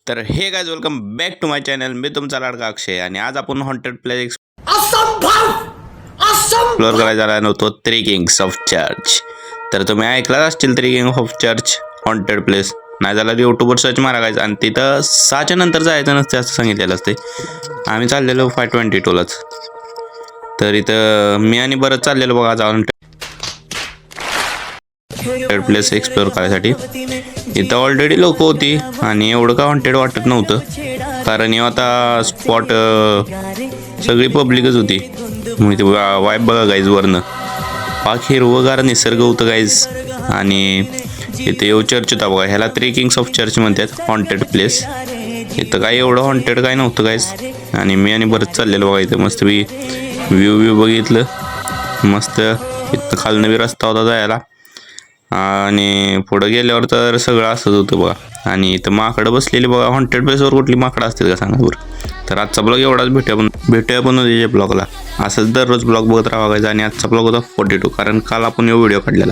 तर हे guys welcome back to my channel. मी तुमचा लाडका अक्षय आणि आज आपण हॉन्टेड प्लेस एक्सप्लोर करायला आलो होतो थ्री किंग्स ऑफ चर्च. तर तुम्ही ऐकलाच असतील three Kings of church haunted place. नाही झालं तर यूट्यूबवर सर्च मारायचं आणि तिथं 6च्या नंतर जायचं नसते असं सांगितलेलं असते. आम्ही चाललेलो 522लाच. तर इथं मी आणि बरंच चाललेलो बघा जाऊन हॉन्टेड प्लेस एक्सप्लोर करायसाठी. इथं ऑलरेडी लोक होती आणि एवढं का हॉन्टेड वाटत नव्हतं, कारण आता स्पॉट सगळी पब्लिकच होती. मग ते वाईब बघा गाईज वरनं पाक हिरवगार निसर्ग होतं गाईज. आणि इथं येऊ चर्च होता बघा, ह्याला थ्री किंग्स ऑफ चर्च म्हणतात हॉन्टेड प्लेस. इथं काय एवढं हॉन्टेड काय नव्हतं गाईज. आणि मी आणि बरंच चाललेलं बघा. इथं मस्त व्ह्यू बघितलं मस्त. इथं खालनं बी रस्ता होता जायला आणि पुढं गेल्यावर तर सगळं असंच होतं बघा. आणि इथं माकडं बसलेली बघा. हॉन्टेड प्लेसवर कुठली माकडं असतील का सांगा बरं. तर आजचा ब्लॉग एवढाच. भेटूया पण उद्याच्या ब्लॉगला. असंच दररोज ब्लॉग बघत राहायचं. आणि आजचा ब्लॉग होता 42, कारण काल आपण व्हिडिओ काढलेला.